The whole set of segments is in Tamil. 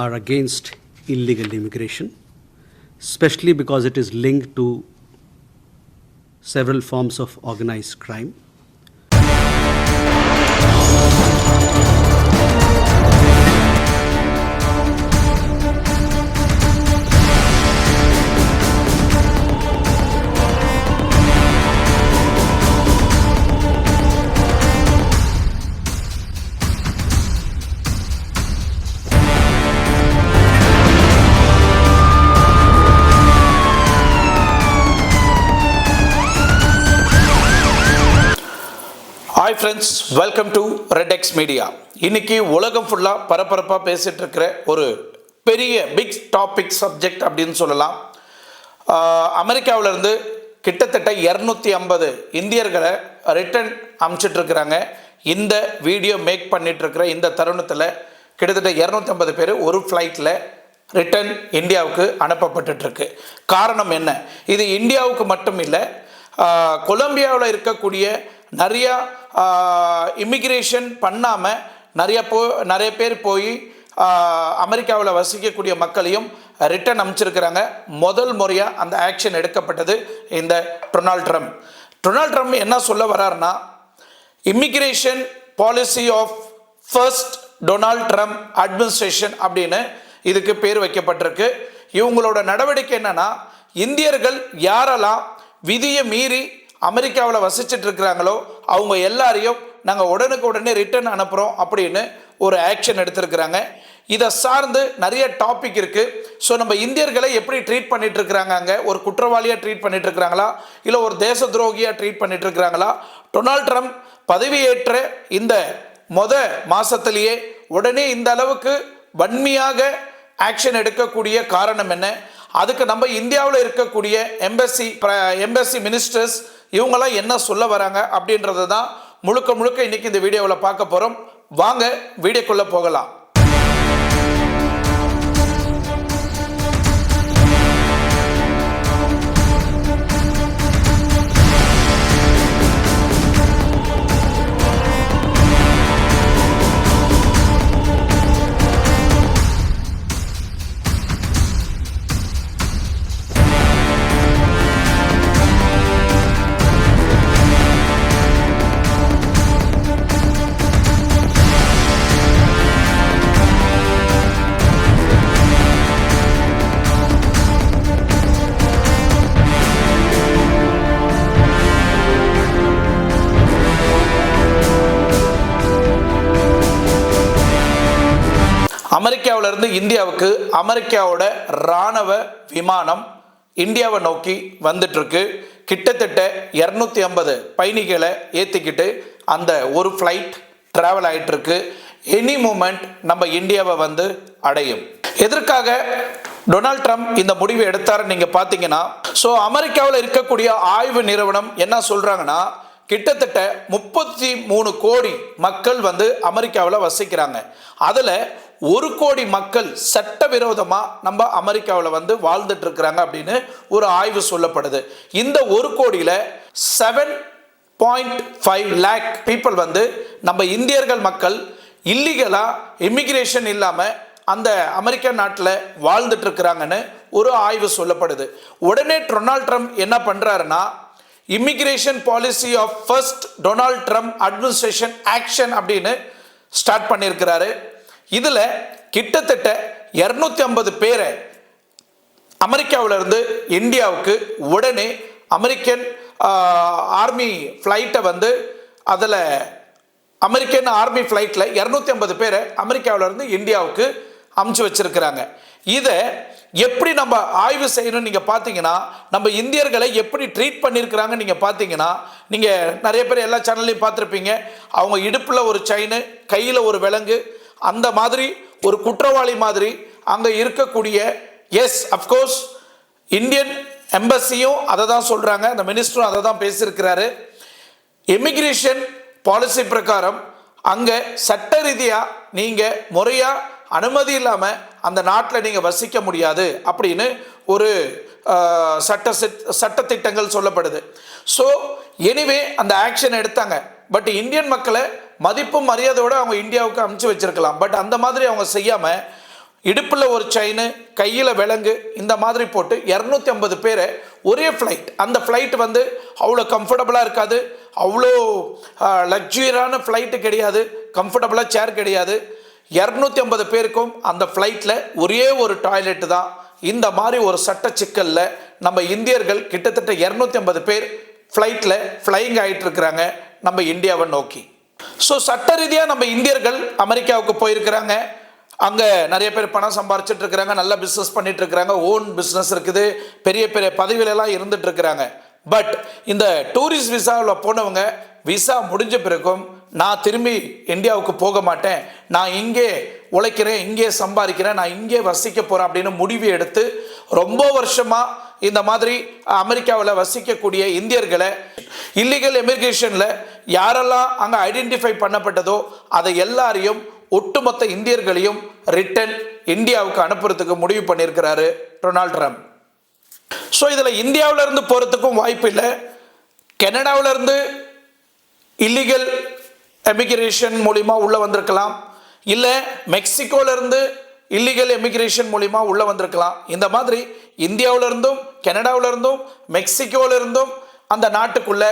are against illegal immigration, especially because it is linked to several forms of organized crime. Hi friends, welcome to RedX media. இன்னைக்கு உலகம் ஃபுல்லாக பரபரப்பாக பேசிகிட்டு இருக்கிற ஒரு பெரிய பிக் டாபிக் சப்ஜெக்ட் அப்படின்னு சொல்லலாம். அமெரிக்காவிலேருந்து கிட்டத்தட்ட 250 இந்தியர்களை ரிட்டர்ன் அனுப்பிச்சிட்ருக்குறாங்க. இந்த வீடியோ மேக் பண்ணிகிட்ருக்கிற இந்த தருணத்தில் கிட்டத்தட்ட 250 பேர் ஒரு ஃப்ளைட்டில் ரிட்டர்ன் இந்தியாவுக்கு அனுப்பப்பட்டுருக்கு. காரணம் என்ன? இது இந்தியாவுக்கு மட்டும் இல்லை, கொலம்பியாவில் இருக்கக்கூடிய நிறையா இமிக்ரேஷன் பண்ணாமல் நிறைய பேர் போய் அமெரிக்காவில் வசிக்கக்கூடிய மக்களையும் ரிட்டர்ன் அனுப்பிச்சிருக்கிறாங்க. முதல் முறையாக அந்த ஆக்ஷன் எடுக்கப்பட்டது இந்த டொனால்ட் ட்ரம்ப் என்ன சொல்ல வர்றாருன்னா, immigration policy of first Donald Trump administration அப்படின்னு இதுக்கு பேர் வைக்கப்பட்டிருக்கு. இவங்களோட நடவடிக்கை என்னன்னா, இந்தியர்கள் யாரெல்லாம் விதியை மீறி அமெரிக்காவில் வசிச்சுட்டு இருக்கிறாங்களோ அவங்க எல்லாரையும் நாங்கள் உடனே ரிட்டர்ன் அனுப்புகிறோம் அப்படின்னு ஒரு ஆக்ஷன் எடுத்திருக்கிறாங்க. இதை சார்ந்து நிறைய டாபிக் இருக்குது. ஸோ நம்ம இந்தியர்களை எப்படி ட்ரீட் பண்ணிட்டு இருக்கிறாங்க, அங்கே ஒரு குற்றவாளியாக ட்ரீட் பண்ணிட்டு இருக்கிறாங்களா, இல்லை ஒரு தேச துரோகியாக ட்ரீட் பண்ணிட்டு இருக்கிறாங்களா? டொனால்ட் ட்ரம்ப் பதவியேற்ற இந்த மாதத்திலேயே உடனே இந்த அளவுக்கு வன்மையாக ஆக்ஷன் எடுக்கக்கூடிய காரணம் என்ன? அதுக்கு நம்ம இந்தியாவில் இருக்கக்கூடிய எம்பசி மினிஸ்டர்ஸ் இவங்களாம் என்ன சொல்ல வராங்க அப்படின்றது தான் முழுக்க இன்னைக்கு இந்த வீடியோவில் பார்க்க போகிறோம். வாங்க வீடியோக்குள்ளே போகலாம். அமெரிக்காவிலிருந்து இந்தியாவுக்கு அமெரிக்காவோட இராணுவ விமானம் இந்தியாவை நோக்கி வந்துட்டு இருக்கு. கிட்டத்தட்ட 250 பயணிகளை ஏற்றிக்கிட்டு அந்த ஒரு ஃப்ளைட் டிராவல் ஆகிட்டு இருக்கு. எனி மூமெண்ட் நம்ம இந்தியாவை வந்து அடையும். எதற்காக டொனால்ட் ட்ரம்ப் இந்த முடிவை எடுத்தார் நீங்க பார்த்தீங்கன்னா, ஸோ அமெரிக்காவில் இருக்கக்கூடிய ஆய்வு நிறுவனம் என்ன சொல்றாங்கன்னா, கிட்டத்தட்ட 33 கோடி மக்கள் வந்து அமெரிக்காவில் வசிக்கிறாங்க. அதில் 1 கோடி மக்கள் சட்டவிரோதமாக நம்ம அமெரிக்காவில் வந்து வாழ்ந்துட்டு இருக்கிறாங்க அப்படின்னு ஒரு ஆய்வு சொல்லப்படுது. இந்த 1 கோடியில் 7.5 லேக் பீப்புள் வந்து நம்ம இந்தியர்கள் மக்கள் இல்லீகலாக இமிக்ரேஷன் இல்லாமல் அந்த அமெரிக்கா நாட்டில் வாழ்ந்துட்டு இருக்கிறாங்கன்னு ஒரு ஆய்வு சொல்லப்படுது. உடனே டொனால்ட் ட்ரம்ப் என்ன பண்ணுறாருன்னா, immigration policy of first Donald Trump administration action அப்படின்னு ஸ்டார்ட் பண்ணியிருக்கிறாரு. இதில் கிட்டத்தட்ட 250 பேரை அமெரிக்காவிலிருந்து இந்தியாவுக்கு உடனே அமெரிக்கன் ஆர்மி ஃப்ளைட்டை வந்து அதில் அமெரிக்கன் ஆர்மி ஃப்ளைட்டில் 250 பேரை அமெரிக்காவிலிருந்து இந்தியாவுக்கு அமுச்சு வச்சிருக்கிறாங்க. இதை எப்படி நம்ம ஆய்வு செய்யணும்னு நீங்கள் பார்த்தீங்கன்னா, நம்ம இந்தியர்களை எப்படி ட்ரீட் பண்ணியிருக்கிறாங்க நீங்கள் பார்த்தீங்கன்னா, நீங்கள் நிறைய பேர் எல்லா சேனல்லையும் பார்த்துருப்பீங்க. அவங்க இடுப்பில் ஒரு செயின், கையில் ஒரு விலங்கு, அந்த மாதிரி ஒரு குற்றவாளி மாதிரி அங்கே இருக்கக்கூடிய அஃப்கோர்ஸ் இந்தியன் எம்பசியும் அதை தான் சொல்கிறாங்க, அந்த மினிஸ்டரும் அதை தான் பேசியிருக்கிறாரு. இமிக்ரேஷன் பாலிசி பிரகாரம் அங்கே சட்ட ரீதியாக நீங்கள் முறையாக அனுமதி இல்லாமல் அந்த நாட்டில் நீங்கள் வசிக்க முடியாது அப்படின்னு ஒரு சட்டத்திட்டங்கள் சொல்லப்படுது. ஸோ எனிவே அந்த ஆக்ஷன் எடுத்தாங்க. பட் இந்தியன் மக்களை மதிப்பு மரியாதையோடு அவங்க இந்தியாவுக்கு அனுப்பிச்சு வச்சிருக்கலாம். பட் அந்த மாதிரி அவங்க செய்யாமல் இடுப்பில் ஒரு செயின், கையில் விலங்கு, இந்த மாதிரி போட்டு 250 பேரை ஒரே ஃப்ளைட். அந்த ஃப்ளைட் வந்து அவ்வளோ கம்ஃபர்டபுளாக இருக்காது, அவ்வளோ லக்ஸுரியான ஃப்ளைட்டு கிடையாது, கம்ஃபர்டபுளாக சேர் கிடையாது. 250 பேருக்கும் அந்த ஃப்ளைட்டில் ஒரே ஒரு டாய்லெட்டு தான். இந்த மாதிரி ஒரு சட்ட சிக்கலில் நம்ம இந்தியர்கள் கிட்டத்தட்ட 250 பேர் ஃப்ளைட்டில் ஃப்ளைங் ஆகிட்டு இருக்கிறாங்க நம்ம இந்தியாவை நோக்கி. ஸோ சட்ட ரீதியாக நம்ம இந்தியர்கள் அமெரிக்காவுக்கு போயிருக்கிறாங்க. அங்கே நிறைய பேர் பணம் சம்பாரிச்சிட்டு இருக்கிறாங்க, நல்ல பிஸ்னஸ் பண்ணிட்டு இருக்கிறாங்க, ஓன் பிஸ்னஸ் இருக்குது, பெரிய பெரிய பதவியிலலாம் இருந்துட்டு இருக்கிறாங்க. பட் இந்த டூரிஸ்ட் விசாவில் போனவங்க விசா முடிஞ்ச பிறகும் நான் திரும்பி இந்தியாவுக்கு போக மாட்டேன், நான் இங்கே உழைக்கிறேன், இங்கே சம்பாதிக்கிறேன், நான் இங்கே வசிக்க போகிறேன் அப்படின்னு முடிவு எடுத்து ரொம்ப வருஷமாக இந்த மாதிரி அமெரிக்காவில் வசிக்கக்கூடிய இந்தியர்களை இல்லீகல் எமிகிரேஷனில் யாரெல்லாம் அங்கே ஐடென்டிஃபை பண்ணப்பட்டதோ அதை எல்லாரையும் ஒட்டுமொத்த இந்தியர்களையும் ரிட்டன் இந்தியாவுக்கு அனுப்புறதுக்கு முடிவு பண்ணியிருக்கிறாரு டொனால்ட் ட்ரம்ப். ஸோ இதில் இந்தியாவிலேருந்து போகிறதுக்கும் வாய்ப்பு இல்லை. கனடாவிலேருந்து இல்லீகல் எமிகிரேஷன் மூலிமா உள்ளே வந்திருக்கலாம், இல்லை மெக்சிகோவிலேருந்து இல்லீகல் எமிகிரேஷன் மூலிமா உள்ளே வந்திருக்கலாம். இந்த மாதிரி இந்தியாவிலேருந்தும் கனடாவிலேருந்தும் மெக்சிகோவிலேருந்தும் அந்த நாட்டுக்குள்ளே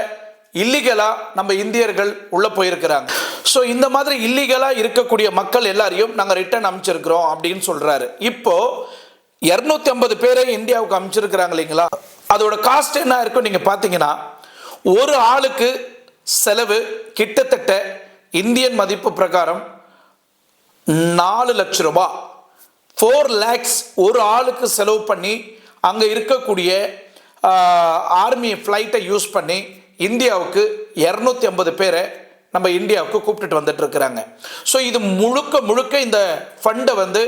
இல்லீகலாக நம்ம இந்தியர்கள் உள்ளே போயிருக்கிறாங்க. ஸோ இந்த மாதிரி இல்லீகலாக இருக்கக்கூடிய மக்கள் எல்லாரையும் நாங்கள் ரிட்டர்ன் அனுப்பிச்சிருக்கிறோம் அப்படின்னு சொல்கிறாரு. இப்போது 250 பேரை இந்தியாவுக்கு அனுப்பிச்சிருக்கிறாங்க இல்லைங்களா, அதோட காஸ்ட் என்ன இருக்கும் நீங்கள் பார்த்தீங்கன்னா, ஒரு ஆளுக்கு செலவு கிட்டத்தட்ட இந்தியன் மதிப்பு பிரகாரம் 4 லட்சம் ரூபாய், 4 lakhs ஒரு ஆளுக்கு செலவு பண்ணி அங்கே இருக்கக்கூடிய ஆர்மி ஃப்ளைட்டை யூஸ் பண்ணி இந்தியாவுக்கு 250 பேரை நம்ம இந்தியாவுக்கு கூப்பிட்டுட்டு வந்துட்டு இருக்கிறாங்க. ஸோ இது முழுக்க முழுக்க இந்த ஃபண்டை வந்து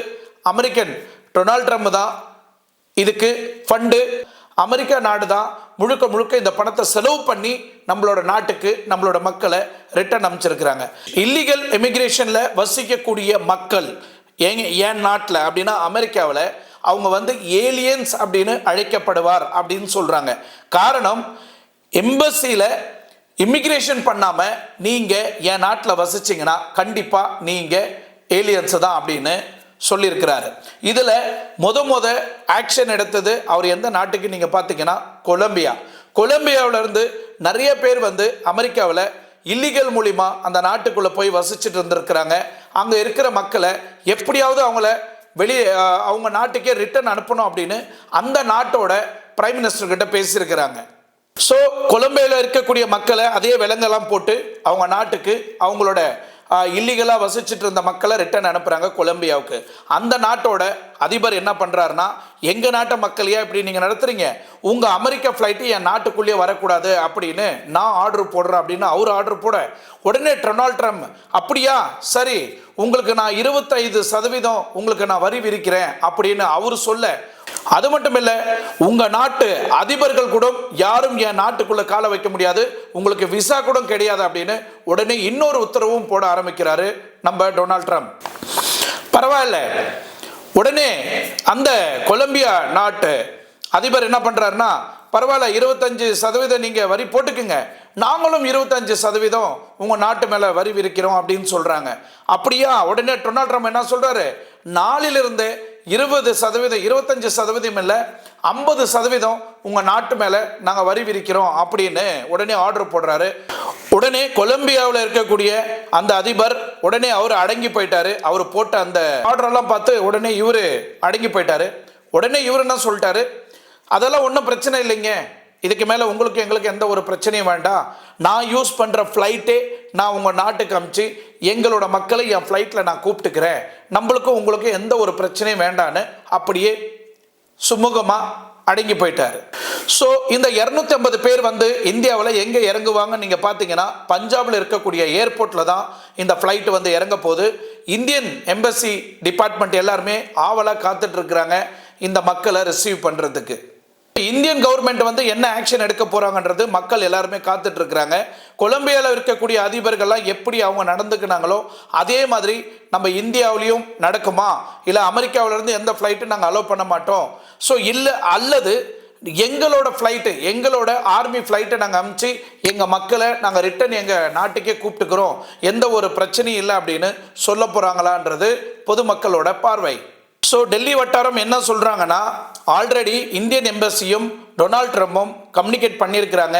அமெரிக்கன் டொனால்ட் ட்ரம்ப் தான் இதுக்கு ஃபண்டு, அமெரிக்கா நாடு தான் முழுக்க முழுக்க இந்த பணத்தை செலவு பண்ணி நம்மளோட நாட்டுக்கு நம்மளோட மக்களை ரிட்டர்ன் அனுப்பிச்சிருக்கிறாங்க. இல்லீகல் எமிகிரேஷனில் வசிக்கக்கூடிய மக்கள் ஏன் நாட்டில் அப்படின்னா அமெரிக்காவில் அவங்க வந்து ஏலியன்ஸ் அப்படின்னு அழைக்கப்படுவார் அப்படின்னு சொல்கிறாங்க. காரணம், எம்பசியில் இமிகிரேஷன் பண்ணாமல் நீங்கள் என் நாட்டில் வசிச்சிங்கன்னா கண்டிப்பாக நீங்கள் ஏலியன்ஸ் தான் அப்படின்னு சொல்லியிருக்கிறாரு. இதில் முத ஆக்ஷன் எடுத்தது அவர் எந்த நாட்டுக்கு நீங்கள் பார்த்தீங்கன்னா கொலம்பியாவிலேருந்து நிறைய பேர் வந்து அமெரிக்காவில் இல்லீகல் மூலிமா அந்த நாட்டுக்குள்ளே போய் வசிச்சுட்டு இருந்திருக்கிறாங்க. அங்கே இருக்கிற மக்களை எப்படியாவது அவங்கள அவங்க நாட்டுக்கே ரிட்டர்ன் அனுப்பணும் அப்படின்னு அந்த நாட்டோட பிரைம் மினிஸ்டர் கிட்ட பேசியிருக்கிறாங்க. ஸோ கொலம்பியாவில் இருக்கக்கூடிய மக்களை அதே விலங்கெல்லாம் போட்டு அவங்க நாட்டுக்கு அவங்களோட இல்லீகலாக வசிச்சுட்டு இருந்த மக்களை ரிட்டர்ன் அனுப்புகிறாங்க கொலம்பியாவுக்கு. அந்த நாட்டோட அதிபர் என்ன பண்ணுறாருன்னா, எங்கள் நாட்டு மக்களையா இப்படி நீங்கள் நடத்துகிறீங்க, உங்கள் அமெரிக்கா ஃப்ளைட்டு என் நாட்டுக்குள்ளேயே வரக்கூடாது அப்படின்னு நான் ஆர்டர் போடுறேன் அப்படின்னு அவர் ஆர்டர் போட உடனே டொனால்ட் ட்ரம்ப் அப்படியா சரி உங்களுக்கு நான் 25% உங்களுக்கு நான் வரி விதிக்கிறேன் அப்படின்னு அவர் சொல்ல, அது மட்டும் இல்லை உங்கள் நாட்டு அதிபர்கள் கூட யாரும் என் நாட்டுக்குள்ளே காலை வைக்க முடியாது, உங்களுக்கு விசா கூட கிடையாது அப்படின்னு உடனே இன்னொரு உத்தரவும் போட ஆரம்பிக்கிறாரு நம்ம டொனால்ட் ட்ரம்ப். பரவாயில்ல, உடனே அந்த கொலம்பியா நாட்டு அதிபர் என்ன பண்ணுறாருன்னா, பரவாயில்ல 25% நீங்கள் வரி போட்டுக்குங்க, நாங்களும் 25% உங்கள் நாட்டு மேலே வரி விதிக்கிறோம் அப்படின்னு சொல்கிறாங்க. அப்படியா? உடனே டொனால்ட் ட்ரம்ப் என்ன சொல்கிறாரு, நாளிலிருந்து 20%, 25% இல்லை 50% உங்கள் நாட்டு மேலே நாங்கள் வரி விதிக்கிறோம் அப்படின்னு உடனே ஆர்டர் போடுறாரு. உடனே கொலம்பியாவில் இருக்கக்கூடிய அந்த அதிபர் உடனே அவர் அடங்கி போயிட்டாரு. அவர் போட்ட அந்த ஆர்டரெல்லாம் பார்த்து உடனே இவர் அடங்கி போயிட்டாரு. உடனே இவர் என்ன சொல்லிட்டாரு, அதெல்லாம் ஒன்றும் பிரச்சனை இல்லைங்க, இதுக்கு மேலே உங்களுக்கு எங்களுக்கு எந்த ஒரு பிரச்சனையும் வேண்டாம், நான் யூஸ் பண்ணுற ஃப்ளைட்டே நான் உங்கள் நாட்டுக்கு அனுப்பிச்சு எங்களோட மக்களை என் ஃப்ளைட்டில் நான் கூப்பிட்டுக்கிறேன், நம்மளுக்கும் உங்களுக்கும் எந்த ஒரு பிரச்சனையும் வேண்டான்னு அப்படியே சுமூகமாக அடங்கி போயிட்டார். ஸோ இந்த 250 பேர் வந்து இந்தியாவில் எங்கே இறங்குவாங்க நீங்கள் பார்த்தீங்கன்னா, பஞ்சாபில் இருக்கக்கூடிய ஏர்போர்ட்டில் தான் இந்த ஃப்ளைட்டு வந்து இறங்க போகுது. இந்தியன் எம்பசி டிபார்ட்மெண்ட் எல்லாருமே ஆவலாக காத்துட்டு இருக்கிறாங்க இந்த மக்களை ரிசீவ் பண்ணுறதுக்கு. இந்தியன் கவர்மெண்ட் வந்து என்ன ஆக்ஷன் எடுக்க போறாங்கன்றது மக்கள் எல்லாருமே காத்துட்டு இருக்கிறாங்க. கொலம்பியாவில் இருக்கக்கூடிய அதிபர்கள்லாம் எப்படி அவங்க நடந்துக்கினாங்களோ அதே மாதிரி நம்ம இந்தியாவிலையும் நடக்குமா, இல்லை அமெரிக்காவிலேருந்து எந்த ஃப்ளைட்டும் நாங்கள் அலோவ் பண்ண மாட்டோம், ஸோ இல்லை அல்லது எங்களோட ஃப்ளைட்டு எங்களோட ஆர்மி ஃப்ளைட்டை நாங்கள் அனுப்பிச்சு எங்கள் மக்களை நாங்கள் ரிட்டன் எங்கள் நாட்டுக்கே கூப்பிட்டுக்கிறோம், எந்த ஒரு பிரச்சனையும் இல்லை அப்படின்னு சொல்ல போகிறாங்களான்றது பொதுமக்களோட பார்வை. ஸோ டெல்லி வட்டாரம் என்ன சொல்கிறாங்கன்னா, ஆல்ரெடி இந்தியன் எம்பசியும் டொனால்ட் ட்ரம்பும் கம்யூனிகேட் பண்ணியிருக்கிறாங்க.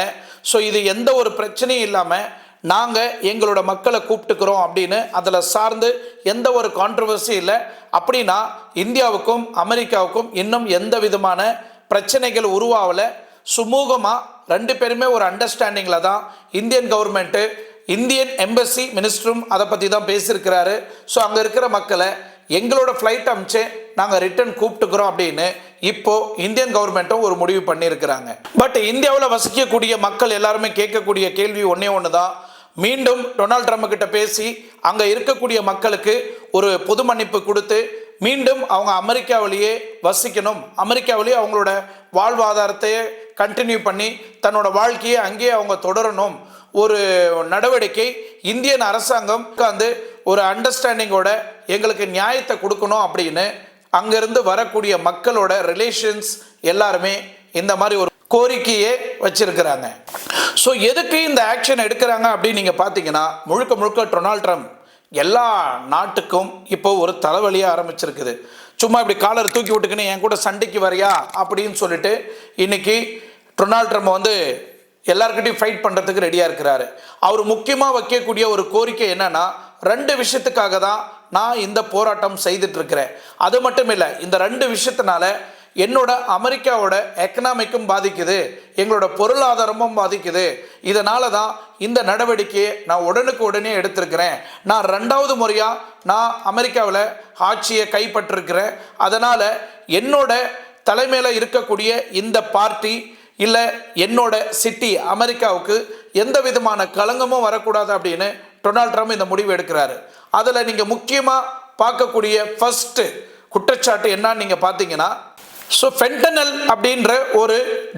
ஸோ இது எந்த ஒரு பிரச்சனையும் இல்லாமல் நாங்கள் எங்களோட மக்களை கூப்பிட்டுக்கிறோம் அப்படின்னு, அதில் சார்ந்து எந்த ஒரு கான்ட்ரவர்சி இல்லை. அப்படின்னா இந்தியாவுக்கும் அமெரிக்காவுக்கும் இன்னும் எந்த விதமான பிரச்சனைகள் உருவாகலை. சுமூகமாக ரெண்டு பேருமே ஒரு அண்டர்ஸ்டாண்டிங்கில் தான் இந்தியன் கவர்மெண்ட்டு, இந்தியன் எம்பசி மினிஸ்டரும் அதை பற்றி தான் பேசியிருக்கிறாரு. ஸோ அங்கே இருக்கிற மக்களை எங்களோட ஃப்ளைட் அமிச்சு நாங்கள் ரிட்டர்ன் கூப்பிட்டுக்கிறோம் அப்படின்னு இப்போது இந்தியன் கவர்மெண்ட்டும் ஒரு முடிவு பண்ணியிருக்கிறாங்க. பட் இந்தியாவில் வசிக்கக்கூடிய மக்கள் எல்லாருமே கேட்கக்கூடிய கேள்வி ஒன்றே ஒன்று தான். மீண்டும் டொனால்ட் ட்ரம்ப் கிட்ட பேசி அங்கே இருக்கக்கூடிய மக்களுக்கு ஒரு பொது மன்னிப்பு கொடுத்து மீண்டும் அவங்க அமெரிக்காவிலேயே வசிக்கணும், அமெரிக்காவிலேயே அவங்களோட வாழ்வாதாரத்தையே கண்டினியூ பண்ணி தன்னோட வாழ்க்கையை அங்கேயே அவங்க தொடரணும் ஒரு நடவடிக்கை இந்தியன் அரசாங்கம் உட்காந்து ஒரு அண்டர்ஸ்டாண்டிங்கோட எங்களுக்கு நியாயத்தை கொடுக்கணும் அப்படின்னு அங்கிருந்து வரக்கூடிய மக்களோட ரிலேஷன்ஸ் எல்லாருமே இந்த மாதிரி ஒரு கோரிக்கையை வச்சிருக்கிறாங்க. ஸோ எதுக்கு இந்த ஆக்ஷன் எடுக்கிறாங்க அப்படின்னு நீங்கள் பார்த்தீங்கன்னா, முழுக்க முழுக்க டொனால்ட் ட்ரம்ப் எல்லா நாட்டுக்கும் இப்போ ஒரு தலைவலியாக ஆரம்பிச்சிருக்குது. சும்மா இப்படி காலர் தூக்கி விட்டுக்குன்னு என் கூட சண்டைக்கு வரியா அப்படின்னு சொல்லிட்டு இன்னைக்கு டொனால்ட் ட்ரம்ப் வந்து எல்லாருக்கிட்டையும் ஃபைட் பண்ணுறதுக்கு ரெடியாக இருக்கிறாரு. அவர் முக்கியமாக வைக்கக்கூடிய ஒரு கோரிக்கை என்னன்னா, ரெண்டு விஷயத்துக்காக தான் நான் இந்த போராட்டம் செய்துட்டு இருக்கிறேன். அது மட்டும் இல்லை, இந்த ரெண்டு விஷயத்தினால என்னோட அமெரிக்காவோட எக்கனாமிக்கும் பாதிக்குது, எங்களோட பொருளாதாரமும் பாதிக்குது. இதனால தான் இந்த நடவடிக்கையை நான் உடனுக்கு உடனே எடுத்திருக்கிறேன். நான் ரெண்டாவது முறையாக நான் அமெரிக்காவில் ஆட்சியை கைப்பற்றிருக்கிறேன். அதனால் என்னோட தலைமையில் இருக்கக்கூடிய இந்த பார்ட்டி இல்லை என்னோட சிட்டி அமெரிக்காவுக்கு எந்த விதமான களங்கமும் வரக்கூடாது அப்படின்னு டொனால்ட் ட்ரம்ப் இந்த முடிவு எடுக்கிறாரு. அதில் நீங்கள் முக்கியமாக பார்க்கக்கூடிய ஃபர்ஸ்ட் குற்றச்சாட்டு என்னன்னு நீங்கள் பார்த்தீங்கன்னா, ஸோ ஃபென்டனல் அப்படின்ற ஒரு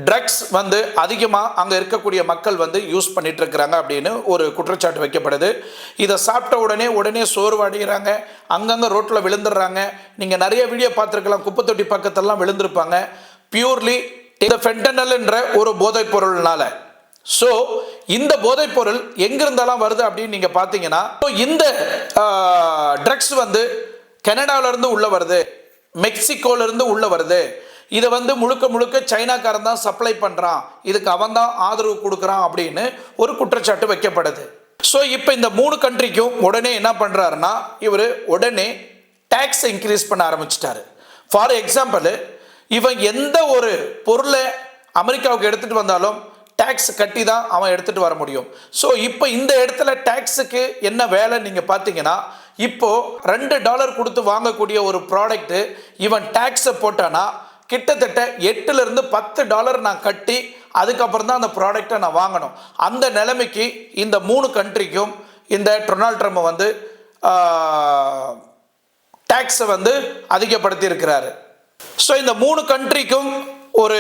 ட்ரக்ஸ் வந்து அதிகமாக அங்கே இருக்கக்கூடிய மக்கள் வந்து யூஸ் பண்ணிட்டு இருக்கிறாங்க அப்படின்னு ஒரு குற்றச்சாட்டு வைக்கப்படுது. இதை சாப்பிட்ட உடனே சோர்வு அடைகிறாங்க, அங்கங்கே ரோட்டில் விழுந்துடுறாங்க. நீங்கள் நிறைய வீடியோ பார்த்துருக்கலாம், குப்பை தொட்டி பக்கத்தெல்லாம் விழுந்திருப்பாங்க. பியூர்லி இந்த ஃபென்டனல்ன்ற ஒரு போதைப் பொருள்னால. ஸோ இந்த போதைப் பொருள் எங்கிருந்தெல்லாம் வருது அப்படின்னு நீங்கள் பார்த்தீங்கன்னா, இந்த ட்ரக்ஸ் வந்து கனடாவிலேருந்து உள்ளே வருது, மெக்சிகோலேருந்து உள்ளே வருது. இதை வந்து முழுக்க முழுக்க சைனாக்காரன் தான் சப்ளை பண்ணுறான், இதுக்கு அவன் தான் ஆதரவு கொடுக்குறான் அப்படின்னு ஒரு குற்றச்சாட்டு வைக்கப்படுது. ஸோ இப்போ இந்த மூணு கண்ட்ரிக்கும் உடனே என்ன பண்ணுறாருன்னா, இவர் உடனே டேக்ஸ் இன்க்ரீஸ் பண்ண ஆரம்பிச்சிட்டாரு. ஃபார் எக்ஸாம்பிள், இவன் எந்த ஒரு பொருளை அமெரிக்காவுக்கு எடுத்துகிட்டு வந்தாலும் டேக்ஸ் கட்டி தான் அவன் எடுத்துகிட்டு வர முடியும். ஸோ இப்போ இந்த இடத்துல டேக்ஸுக்கு என்ன வேலை நீங்கள் பார்த்தீங்கன்னா, இப்போது $2 கொடுத்து வாங்கக்கூடிய ஒரு ப்ராடக்ட்டு இவன் டேக்ஸை போட்டானா கிட்டத்தட்ட $8 to $10 நான் கட்டி அதுக்கப்புறம் தான் அந்த ப்ராடக்டை நான் வாங்கணும். அந்த நிலைமைக்கு இந்த மூணு கண்ட்ரிக்கும் இந்த டொனால்ட் ட்ரம்ப் வந்து டேக்ஸை வந்து அதிகப்படுத்தி இருக்கிறாரு. ஸோ இந்த மூணு கண்ட்ரிக்கும் ஒரு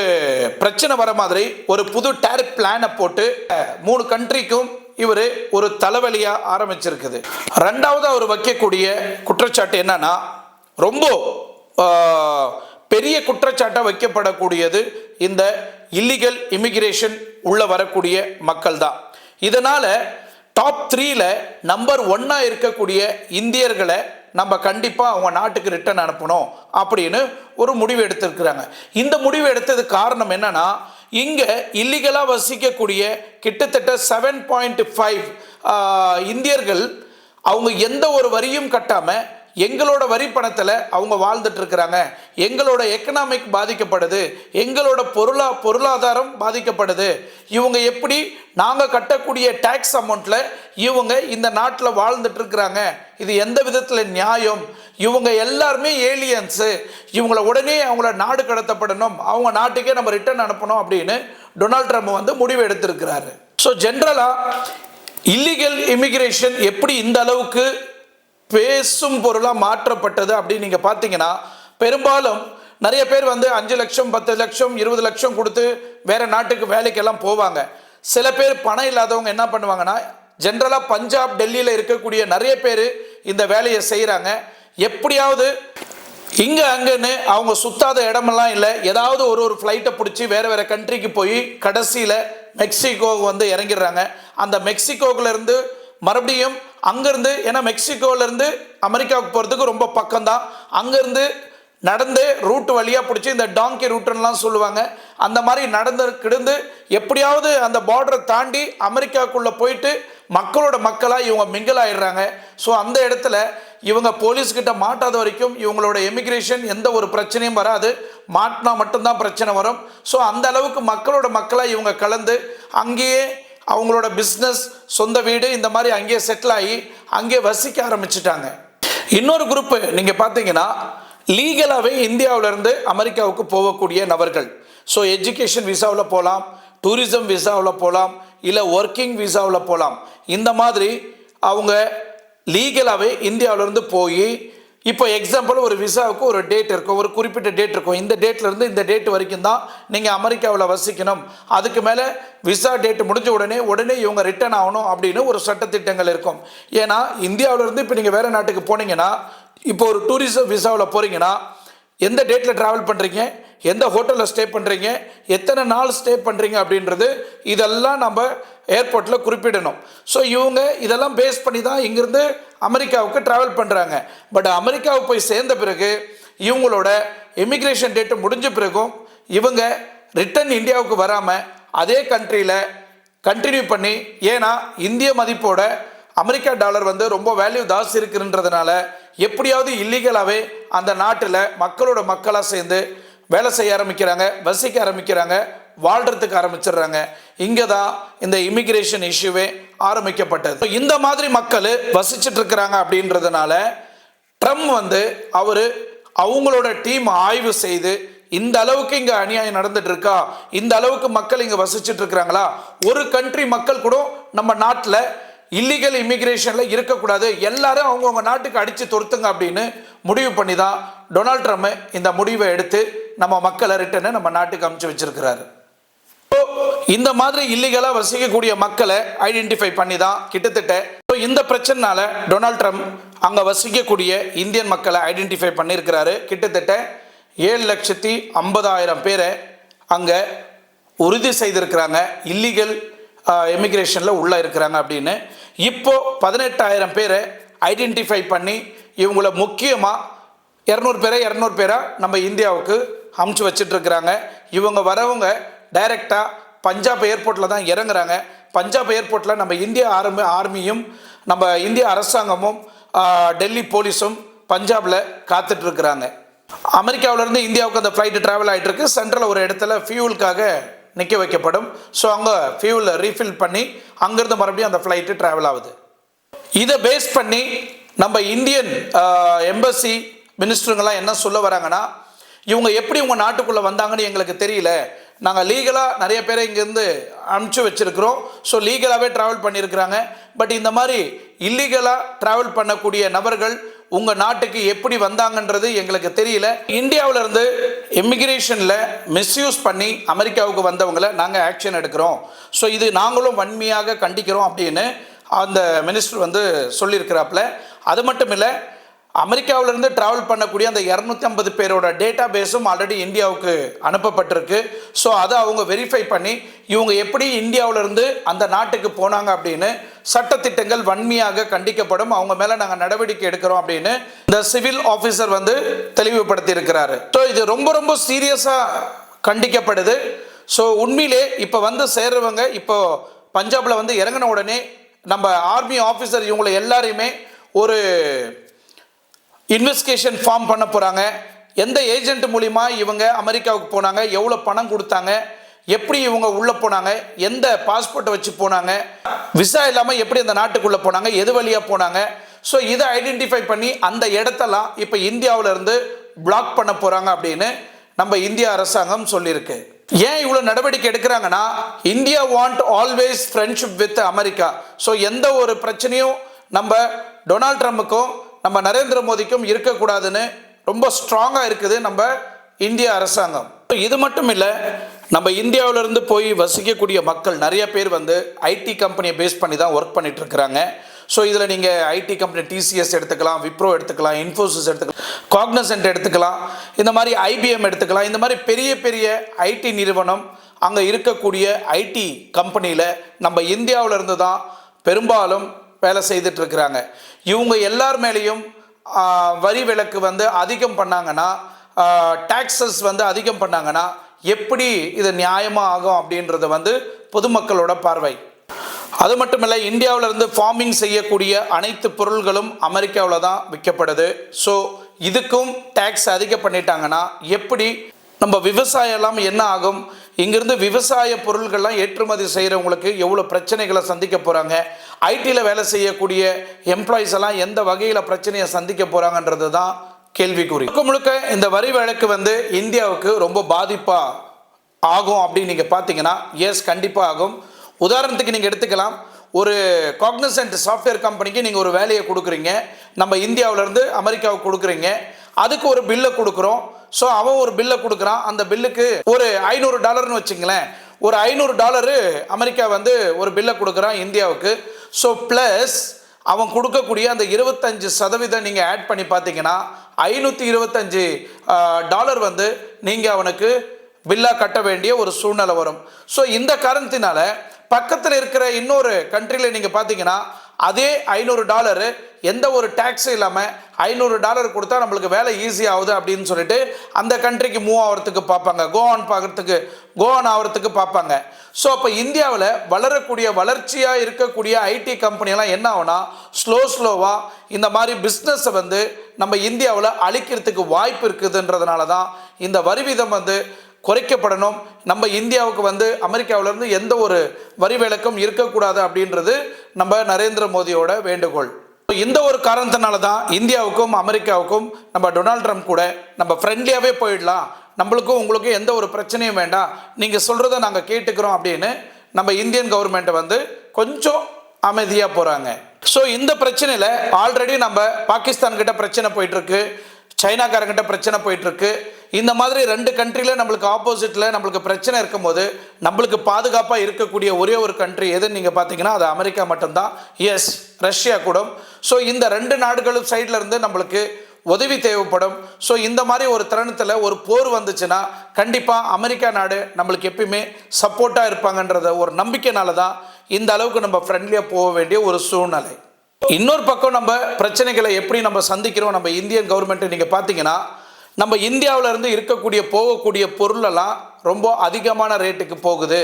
பிரச்சனை வர மாதிரி ஒரு புது டேரிஃப் பிளானை போட்டு மூணு கண்ட்ரிக்கும் இவர் ஒரு தலைவலியாக ஆரம்பிச்சிருக்குது. ரெண்டாவது அவர் வைக்கக்கூடிய குற்றச்சாட்டு என்னன்னா, ரொம்ப பெரிய குற்றச்சாட்டாக வைக்கப்படக்கூடியது இந்த இல்லீகல் இமிகிரேஷன் உள்ள வரக்கூடிய மக்கள் தான். இதனால் டாப் 3ல நம்பர் 1 இருக்கக்கூடிய இந்தியர்களை நம்ம கண்டிப்பாக அவங்க நாட்டுக்கு ரிட்டர்ன் அனுப்பணும் அப்படின்னு ஒரு முடிவு எடுத்திருக்கிறாங்க. இந்த முடிவு எடுத்தது காரணம் என்னன்னா, இங்கே இல்லீகலாக வசிக்கக்கூடிய கிட்டத்தட்ட 7.5 இந்தியர்கள் அவங்க எந்த ஒரு வரியும் கட்டாமல் எங்களோட வரி பணத்தில் அவங்க வாழ்ந்துட்டு இருக்கிறாங்க. எங்களோட எக்கனாமிக் பாதிக்கப்படுது, எங்களோட பொருளாதாரம் பாதிக்கப்படுது. இவங்க எப்படி நாங்கள் கட்டக்கூடிய டேக்ஸ் அமௌண்ட்டில் இவங்க இந்த நாட்டில் வாழ்ந்துட்டு இருக்கிறாங்க, இது எந்த விதத்தில் நியாயம்? இவங்க எல்லாருமே ஏலியன்ஸு, இவங்கள உடனே அவங்கள நாடு கடத்தப்படணும், அவங்க நாட்டுக்கே நம்ம ரிட்டர்ன் அனுப்பணும் அப்படின்னு டொனால்ட் ட்ரம்ப் வந்து முடிவு எடுத்திருக்கிறாரு. ஸோ ஜென்ரலாக இல்லீகல் இமிகிரேஷன் எப்படி இந்த அளவுக்கு பேசும் பொருளாக மாற்றப்பட்டது அப்படின்னு நீங்கள் பார்த்தீங்கன்னா, பெரும்பாலும் நிறைய பேர் வந்து 5 லட்சம் 10 லட்சம் 20 லட்சம் கொடுத்து வேறு நாட்டுக்கு வேலைக்கெல்லாம் போவாங்க. சில பேர் பணம் இல்லாதவங்க என்ன பண்ணுவாங்கன்னா, ஜென்ரலாக பஞ்சாப் டெல்லியில் இருக்கக்கூடிய நிறைய பேர் இந்த வேலையை செய்கிறாங்க. எப்படியாவது இங்கே அங்கன்னு அவங்க சுத்தாத இடமெல்லாம் இல்லை, ஏதாவது ஒரு ஃப்ளைட்டை பிடிச்சி வேறு கண்ட்ரிக்கு போய் கடைசியில் மெக்சிகோ வந்து இறங்கிடுறாங்க. அந்த மெக்சிகோவிலேருந்து மறுபடியும் அங்கேருந்து, ஏன்னா மெக்சிகோவிலேருந்து அமெரிக்காவுக்கு போகிறதுக்கு ரொம்ப பக்கம்தான், அங்கேருந்து நடந்து ரூட் வழியாக பிடிச்சி இந்த டாங்கி ரூட்டுன்னெலாம் சொல்லுவாங்க. அந்த மாதிரி நடந்து கிடந்து எப்படியாவது அந்த பார்டரை தாண்டி அமெரிக்காவுக்குள்ளே போயிட்டு மக்களோட மக்களாக இவங்க மிங்கிள் ஆயிடுறாங்க. ஸோ அந்த இடத்துல இவங்க போலீஸ்கிட்ட மாட்டாத வரைக்கும் இவங்களோட எமிக்ரேஷன் எந்த ஒரு பிரச்சனையும் வராது. மாட்டினா மட்டும்தான் பிரச்சனை வரும். ஸோ அந்த அளவுக்கு மக்களோட மக்களாக இவங்க கலந்து அங்கேயே அவங்களோட பிஸ்னஸ், சொந்த வீடு இந்த மாதிரி அங்கேயே செட்டில் ஆகி அங்கேயே வசிக்க ஆரம்பிச்சிட்டாங்க. இன்னொரு குரூப்பு நீங்கள் பார்த்தீங்கன்னா லீகலாகவே இந்தியாவிலேருந்து அமெரிக்காவுக்கு போகக்கூடிய நபர்கள். ஸோ எஜுகேஷன் விசாவில் போகலாம், டூரிசம் விசாவில் போகலாம், இல்லை ஒர்க்கிங் விசாவில் போகலாம். இந்த மாதிரி அவங்க லீகலாகவே இந்தியாவிலேருந்து போய் இப்போ எக்ஸாம்பிள் ஒரு விசாவுக்கு ஒரு டேட் இருக்கும், ஒரு குறிப்பிட்ட டேட் இருக்கும். இந்த டேட்லேருந்து இந்த டேட் வரைக்கும் தான் நீங்கள் அமெரிக்காவில் வசிக்கணும். அதுக்கு மேலே விசா டேட் முடிஞ்ச உடனே இவங்க ரிட்டர்ன் ஆகணும் அப்படின்னு ஒரு சட்டத்திட்டங்கள் இருக்கும். ஏன்னா இந்தியாவிலேருந்து இப்போ நீங்கள் வேறு நாட்டுக்கு போனீங்கன்னா, இப்போ ஒரு டூரிசம் விசாவில் போகிறீங்கன்னா எந்த டேட்டில் ட்ராவல் பண்ணுறீங்க, எந்த ஹோட்டலில் ஸ்டே பண்ணுறீங்க, எத்தனை நாள் ஸ்டே பண்ணுறீங்க அப்படின்றது இதெல்லாம் நம்ம ஏர்போர்ட்டில் குறிப்பிடணும். ஸோ இவங்க இதெல்லாம் பேஸ் பண்ணி தான் இங்கேருந்து அமெரிக்காவுக்கு ட்ராவல் பண்ணுறாங்க. பட் அமெரிக்காவுக்கு போய் சேர்ந்த பிறகு இவங்களோட இமிக்ரேஷன் டேட்டு முடிஞ்ச பிறகும் இவங்க ரிட்டன் இந்தியாவுக்கு வராமல் அதே கண்ட்ரியில் கண்டினியூ பண்ணி, ஏன்னா இந்திய மதிப்போட அமெரிக்கா டாலர் வந்து ரொம்ப வேல்யூ ஜாஸ்தி இருக்குன்றதுனால எப்படியாவது இல்லீகலாகவே அந்த நாட்டில் மக்களோட மக்களாக சேர்ந்து வேலை செய்ய ஆரம்பிக்கிறாங்க, வசிக்க ஆரம்பிக்கிறாங்க, வாழ்கிறதுக்கு ஆரம்பிச்சிடுறாங்க. இங்கே தான் இந்த இமிக்ரேஷன் இஷ்யூவே ஆரம்பிக்கப்பட்டது. இந்த மாதிரி மக்கள் வசிச்சுட்டு இருக்கிறாங்க அப்படின்றதுனால ட்ரம்ப் வந்து அவங்களோட டீம் ஆய்வு செய்து இந்த அளவுக்கு இங்கே அநியாயம் நடந்துட்டு இருக்கா, இந்த அளவுக்கு மக்கள் இங்கே வசிச்சுட்டு இருக்கிறாங்களா, ஒரு கண்ட்ரி மக்கள் கூட நம்ம நாட்டில் இல்லீகல் இமிக்ரேஷனில் இருக்கக்கூடாது, எல்லாரும் அவங்கவுங்க நாட்டுக்கு அடித்து துரத்துங்க அப்படின்னு முடிவு பண்ணி தான் டொனால்ட் ட்ரம்ப் இந்த முடிவை எடுத்து நம்ம மக்களை ரிட்டர்னு நம்ம நாட்டுக்கு அனுப்பிச்சு வச்சிருக்கிறாரு. இந்த மாதிரி இல்லீகலாக வசிக்கக்கூடிய மக்களை ஐடென்டிஃபை பண்ணி தான் கிட்டத்தட்ட இந்த பிரச்சனைனால டொனால்ட் ட்ரம்ப் அங்கே வசிக்கக்கூடிய இந்தியன் மக்களை ஐடென்டிஃபை பண்ணியிருக்கிறாரு. கிட்டத்தட்ட 7,50,000 பேரை அங்கே உறுதி செய்திருக்கிறாங்க இல்லீகல் எமிக்ரேஷனில் உள்ளே இருக்கிறாங்க அப்படின்னு. இப்போ 18,000 பேரை ஐடென்டிஃபை பண்ணி இவங்கள முக்கியமாக 200 பேராக நம்ம இந்தியாவுக்கு அமுச்சு வச்சிட்ருக்கிறாங்க. இவங்க வரவங்க டைரெக்டாக பஞ்சாப் ஏர்போர்ட்டில் தான் இறங்குறாங்க. பஞ்சாப் ஏர்போர்ட்டில் நம்ம இந்திய ஆர்மியும் நம்ம இந்திய அரசாங்கமும் டெல்லி போலீஸும் பஞ்சாபில் காத்துட்ருக்குறாங்க. அமெரிக்காவிலேருந்து இந்தியாவுக்கு அந்த ஃப்ளைட்டு ட்ராவல் ஆகிட்டுருக்கு. சென்ட்ரல் ஒரு இடத்துல ஃபியூலுக்காக நிற்க வைக்கப்படும். ஸோ அங்கே ஃபியூல் ரீஃபில் பண்ணி அங்கேருந்து மறுபடியும் அந்த ஃப்ளைட்டு ட்ராவல் ஆகுது. இதை பேஸ் பண்ணி நம்ம இந்தியன் எம்பசி மினிஸ்டருங்கெல்லாம் என்ன சொல்ல வராங்கன்னா, இவங்க எப்படி உங்கள் நாட்டுக்குள்ளே வந்தாங்கன்னு எங்களுக்கு தெரியல, நாங்கள் லீகலாக நிறைய பேரை இங்கேருந்து அனுப்பிச்சு வச்சுருக்கிறோம். ஸோ லீகலாகவே ட்ராவல் பண்ணியிருக்கிறாங்க. பட் இந்த மாதிரி இல்லீகலாக ட்ராவல் பண்ணக்கூடிய நபர்கள் உங்கள் நாட்டுக்கு எப்படி வந்தாங்கன்றது எங்களுக்கு தெரியல. இந்தியாவிலேருந்து இமிக்ரேஷனில் மிஸ்யூஸ் பண்ணி அமெரிக்காவுக்கு வந்தவங்களை நாங்கள் ஆக்ஷன் எடுக்கிறோம். ஸோ இது நாங்களும் வன்மையாக கண்டிக்கிறோம் அப்படின்னு அந்த மினிஸ்டர் வந்து சொல்லியிருக்கிறாப்புல. அது மட்டும் இல்லை, அமெரிக்காவிலேருந்து ட்ராவல் பண்ணக்கூடிய அந்த 250 பேரோட டேட்டா பேஸும் ஆல்ரெடி இந்தியாவுக்கு அனுப்பப்பட்டிருக்கு. ஸோ அதை அவங்க வெரிஃபை பண்ணி இவங்க எப்படி இந்தியாவிலேருந்து அந்த நாட்டுக்கு போனாங்க அப்படின்னு சட்டத்திட்டங்கள் வன்மையாக கண்டிக்கப்படும், அவங்க மேலே நாங்கள் நடவடிக்கை எடுக்கிறோம் அப்படின்னு இந்த சிவில் ஆஃபீஸர் வந்து தெளிவுபடுத்தி இருக்கிறாரு. ஸோ இது ரொம்ப ரொம்ப சீரியஸாக கண்டிக்கப்படுது. ஸோ உண்மையிலே இப்போ வந்து சேர்றவங்க இப்போ பஞ்சாபில் வந்து இறங்கின உடனே நம்ம ஆர்மி ஆஃபீஸர் இவங்களை எல்லாரையுமே ஒரு இன்வெஸ்டிகேஷன் ஃபார்ம் பண்ண போகிறாங்க. எந்த ஏஜென்ட் மூலிமா இவங்க அமெரிக்காவுக்கு போனாங்க, எவ்வளோ பணம் கொடுத்தாங்க, எப்படி இவங்க உள்ளே போனாங்க, எந்த பாஸ்போர்ட்டை வச்சு போனாங்க, விசா இல்லாமல் எப்படி அந்த நாட்டுக்குள்ளே போனாங்க, எது வழியாக போனாங்க. ஸோ இதை ஐடென்டிஃபை பண்ணி அந்த இடத்தெல்லாம் இப்போ இந்தியாவிலேருந்து பிளாக் பண்ண போகிறாங்க அப்படின்னு நம்ம இந்திய அரசாங்கம் சொல்லியிருக்கு. ஏன் இவ்வளோ நடவடிக்கை எடுக்கிறாங்கன்னா, India want always friendship with America. So எந்த ஒரு பிரச்சனையும் நம்ம டொனால்ட் ட்ரம்புக்கும் நம்ம நரேந்திர மோடிக்கும் இருக்கக்கூடாதுன்னு ரொம்ப ஸ்ட்ராங்காக இருக்குது நம்ம இந்திய அரசாங்கம். இது மட்டும் இல்லை, நம்ம இந்தியாவிலேருந்து போய் வசிக்கக்கூடிய மக்கள் நிறைய பேர் வந்து ஐடி கம்பெனியை பேஸ் பண்ணி தான் ஒர்க் பண்ணிட்டு இருக்கிறாங்க. ஸோ இதில் நீங்கள் ஐடி கம்பெனி டிசிஎஸ் எடுத்துக்கலாம், விப்ரோ எடுத்துக்கலாம், இன்ஃபோசிஸ் எடுத்துக்கலாம், காக்னசன்ட் எடுத்துக்கலாம், இந்த மாதிரி ஐபிஎம் எடுத்துக்கலாம். இந்த மாதிரி பெரிய பெரிய ஐடி நிறுவனம் அங்கே இருக்கக்கூடிய ஐடி கம்பெனியில் நம்ம இந்தியாவிலேருந்து தான் பெரும்பாலும் வேலை செய்துட்டு இருக்கிறாங்க. இவங்க எல்லார் மேலேயும் வரி விலக்கு வந்து அதிகம் பண்ணாங்கன்னா டாக்ஸஸ் வந்து அதிகம் பண்ணாங்கன்னா எப்படி இது நியாயமாக ஆகும் அப்படின்றது வந்து பொதுமக்களோட பார்வை. அது மட்டும் இல்லை, இந்தியாவிலிருந்து ஃபார்மிங் செய்யக்கூடிய அனைத்து பொருள்களும் அமெரிக்காவில் தான் விற்கப்படுது. ஸோ இதுக்கும் டேக்ஸ் அதிகம் பண்ணிட்டாங்கன்னா எப்படி நம்ம விவசாயம் எல்லாம் என்ன ஆகும்? இங்கிருந்து விவசாய பொருள்கள்லாம் ஏற்றுமதி செய்கிறவங்களுக்கு எவ்வளோ பிரச்சனைகளை சந்திக்க போகிறாங்க, ஐடியில் வேலை செய்யக்கூடிய எம்ப்ளாயிஸ் எல்லாம் எந்த வகையில் பிரச்சனையை சந்திக்க போகிறாங்கன்றது தான் கேள்விக்குறி. முழுக்க இந்த வரி வழக்கு வந்து இந்தியாவுக்கு ரொம்ப பாதிப்பாக ஆகும் அப்படின்னு நீங்கள் பார்த்தீங்கன்னா, எஸ் கண்டிப்பாக ஆகும். உதாரணத்துக்கு நீங்கள் எடுத்துக்கலாம், ஒரு காக்னிசன்ட் சாஃப்ட்வேர் கம்பெனிக்கு நீங்கள் ஒரு வேலையை கொடுக்குறீங்க, நம்ம இந்தியாவிலேருந்து அமெரிக்காவுக்கு கொடுக்குறீங்க, அதுக்கு ஒரு பில்லை கொடுக்குறோம். ஸோ அவன் ஒரு பில்லை கொடுக்குறான், அந்த பில்லுக்கு ஒரு $500 வச்சுங்களேன், ஒரு $500 அமெரிக்கா வந்து ஒரு பில்லை கொடுக்குறான் இந்தியாவுக்கு. ஸோ ப்ளஸ் அவன் கொடுக்கக்கூடிய அந்த 25% நீங்கள் ஆட் பண்ணி பார்த்தீங்கன்னா $525 வந்து நீங்கள் அவனுக்கு பில்லாக கட்ட வேண்டிய ஒரு சூழ்நிலை வரும். ஸோ இந்த காரணத்தினால பக்கத்தில் இருக்கிற இன்னொரு கண்ட்ரியில் நீங்கள் பார்த்தீங்கன்னா அதே $500 எந்த ஒரு டேக்ஸும் இல்லாமல் $500 கொடுத்தா நம்மளுக்கு வேலை ஈஸி ஆகுது அப்படின்னு சொல்லிட்டு அந்த கண்ட்ரிக்கு மூவ் ஆகிறதுக்கு பார்ப்பாங்க, கோ ஆன் ஆகிறதுக்கு பார்ப்பாங்க. ஸோ அப்போ இந்தியாவில் வளரக்கூடிய வளர்ச்சியாக இருக்கக்கூடிய ஐடி கம்பெனியெல்லாம் என்ன ஆகுனா ஸ்லோவாக இந்த மாதிரி பிஸ்னஸை வந்து நம்ம இந்தியாவில் அழிக்கிறதுக்கு வாய்ப்பு இருக்குதுன்றதுனால தான் இந்த வரி வீதம் வந்து குறைக்கப்படணும். நம்ம இந்தியாவுக்கு வந்து அமெரிக்காவிலேருந்து எந்த ஒரு வரி விலக்கும் இருக்கக்கூடாது அப்படின்றது நம்ம நரேந்திர மோடியோட வேண்டுகோள். இந்த ஒரு காரணத்தினால தான் இந்தியாவுக்கும் அமெரிக்காவுக்கும் நம்ம டொனால்ட் ட்ரம்ப் கூட நம்ம ஃப்ரெண்ட்லியாகவே போயிடலாம், நம்மளுக்கும் உங்களுக்கும் எந்த ஒரு பிரச்சனையும் வேண்டாம், நீங்கள் சொல்கிறத நாங்கள் கேட்டுக்கிறோம் அப்படின்னு நம்ம இந்தியன் கவர்மெண்ட்டை வந்து கொஞ்சம் அமைதியாக போகிறாங்க. ஸோ இந்த பிரச்சனையில் ஆல்ரெடி நம்ம பாகிஸ்தான் கிட்ட பிரச்சனை போயிட்டுருக்கு, சைனாக்காரங்கிட்ட பிரச்சனை போயிட்டுருக்கு. இந்த மாதிரி 2 கண்ட்ரியில் நம்மளுக்கு ஆப்போசிட்டில் நம்மளுக்கு பிரச்சனை இருக்கும்போது நம்மளுக்கு பாதுகாப்பாக இருக்கக்கூடிய ஒரே ஒரு கண்ட்ரி எதுன்னு நீங்கள் பார்த்தீங்கன்னா அது அமெரிக்கா மட்டும்தான். எஸ், ரஷ்யா கூட. ஸோ இந்த 2 நாடுகளும் சைடில் இருந்து நம்மளுக்கு உதவி தேவைப்படும். ஸோ இந்த மாதிரி ஒரு தருணத்தில் ஒரு போர் வந்துச்சுன்னா கண்டிப்பாக அமெரிக்கா நாடு நம்மளுக்கு எப்பயுமே சப்போர்ட்டாக இருப்பாங்கன்றத ஒரு நம்பிக்கைனால தான் இந்த அளவுக்கு நம்ம ஃப்ரெண்ட்லியாக போக வேண்டிய ஒரு சூழ்நிலை. இன்னொரு பக்கம் நம்ம பிரச்சனைகளை எப்படி நம்ம சந்திக்கிறோம் நம்ம இந்தியன் கவர்மெண்ட்டை நீங்கள் பார்த்தீங்கன்னா, நம்ம இந்தியாவிலேருந்து இருக்கக்கூடிய போகக்கூடிய பொருளெல்லாம் ரொம்ப அதிகமான ரேட்டுக்கு போகுது,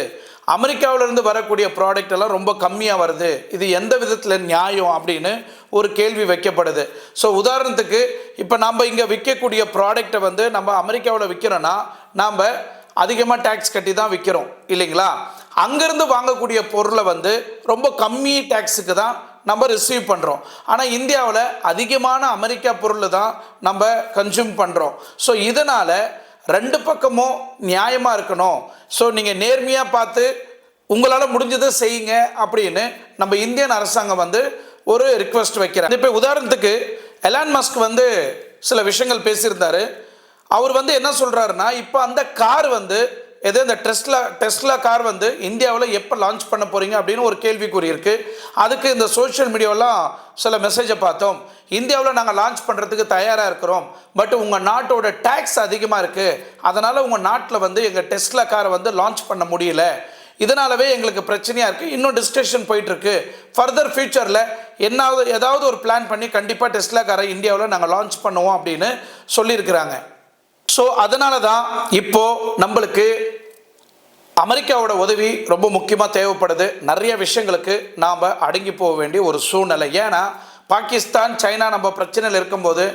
அமெரிக்காவிலேருந்து வரக்கூடிய ப்ராடக்ட் எல்லாம் ரொம்ப கம்மியாக வருது, இது எந்த விதத்தில் நியாயம் அப்படின்னு ஒரு கேள்வி வைக்கப்படுது. ஸோ உதாரணத்துக்கு இப்போ நம்ம இங்கே விற்கக்கூடிய ப்ராடக்டை வந்து நம்ம அமெரிக்காவில் விற்கிறோன்னா நாம் அதிகமாக டேக்ஸ் கட்டி தான் விற்கிறோம் இல்லைங்களா? அங்கேருந்து வாங்கக்கூடிய பொருளை வந்து ரொம்ப கம்மி டேக்ஸுக்கு தான் நம்ம ரிசீவ் பண்ணுறோம். ஆனால் இந்தியாவில் அதிகமான அமெரிக்கா பொருள் தான் நம்ம கன்சியூம் பண்ணுறோம். ஸோ இதனால் 2 பக்கமும் நியாயமாக இருக்கணும். ஸோ நீங்கள் நேர்மையாக பார்த்து உங்களால் முடிஞ்சதை செய்யுங்க அப்படின்னு நம்ம இந்தியன் அரசாங்கம் வந்து ஒரு ரிக்வெஸ்ட் வைக்கிறாங்க. இப்போ உதாரணத்துக்கு எலான் மஸ்க் வந்து சில விஷயங்கள் பேசியிருந்தார். அவர் வந்து என்ன சொல்கிறாருன்னா, இப்போ அந்த கார் வந்து எது இந்த டெஸ்லா கார் வந்து இந்தியாவில் எப்போ லான்ச் பண்ண போகிறீங்க அப்படின்னு ஒரு கேள்விக்குறி இருக்குது. அதுக்கு இந்த சோஷியல் மீடியாவெலாம் சில மெசேஜை பார்த்தோம், இந்தியாவில் நாங்கள் லான்ச் பண்ணுறதுக்கு தயாராக இருக்கிறோம், பட் உங்கள் நாட்டோட டேக்ஸ் அதிகமாக இருக்குது, அதனால் உங்கள் நாட்டில் வந்து எங்கள் டெஸ்லா காரை வந்து லான்ச் பண்ண முடியல, இதனாலவே எங்களுக்கு பிரச்சனையாக இருக்குது, இன்னும் டிஸ்கஷன் போயிட்டுருக்கு, ஃபர்தர் ஃபியூச்சரில் ஏதாவது ஒரு பிளான் பண்ணி கண்டிப்பாக டெஸ்லா காரை இந்தியாவில் நாங்கள் லான்ச் பண்ணுவோம் அப்படின்னு சொல்லியிருக்கிறாங்க. ஸோ அதனால தான் இப்போது நம்மளுக்கு அமெரிக்காவோட உதவி ரொம்ப முக்கியமாக தேவைப்படுது. நிறைய விஷயங்களுக்கு நாம் அடங்கி போக வேண்டிய ஒரு சூழ்நிலை. ஏன்னா பாகிஸ்தான், சைனா நம்ம பிரச்சனையில் இருக்கும்போது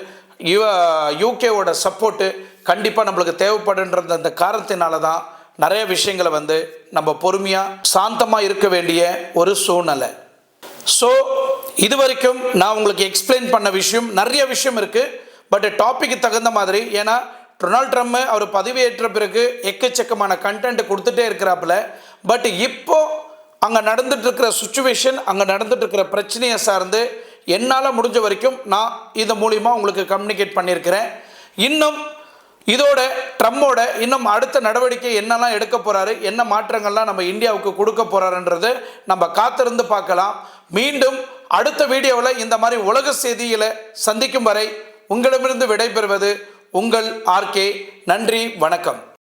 யூகேவோட சப்போர்ட்டு கண்டிப்பாக நம்மளுக்கு தேவைப்படுன்ற அந்த காரணத்தினால தான் நிறைய விஷயங்களை வந்து நம்ம பொறுமையாக சாந்தமாக இருக்க வேண்டிய ஒரு சூழ்நிலை. ஸோ இது வரைக்கும் நான் உங்களுக்கு எக்ஸ்பிளைன் பண்ண விஷயம் நிறைய விஷயம் இருக்குது. பட் டாப்பிக்கு தகுந்த மாதிரி, ஏன்னா டொனால்ட் ட்ரம்ப் அவர் பதவியேற்ற பிறகு எக்கச்சக்கமான கண்டென்ட் கொடுத்துட்டே இருக்கிறாப்புல. பட் இப்போ அங்கே நடந்துட்டு இருக்கிற சுச்சுவேஷன், அங்கே நடந்துட்டு இருக்கிற பிரச்சனையை சார்ந்து என்னால் முடிஞ்ச வரைக்கும் நான் இது மூலிமா உங்களுக்கு கம்யூனிகேட் பண்ணியிருக்கிறேன். இன்னும் இதோட ட்ரம்போட இன்னும் அடுத்த நடவடிக்கை என்னெல்லாம் எடுக்க போகிறாரு, என்ன மாற்றங்கள்லாம் நம்ம இந்தியாவுக்கு கொடுக்க போகிறாருன்றது நம்ம காத்திருந்து பார்க்கலாம். மீண்டும் அடுத்த வீடியோவில் இந்த மாதிரி உலக செய்திகளை சந்திக்கும் வரை உங்களிடமிருந்து விடைபெறுவது உங்கள் ஆர்கே. நன்றி, வணக்கம்.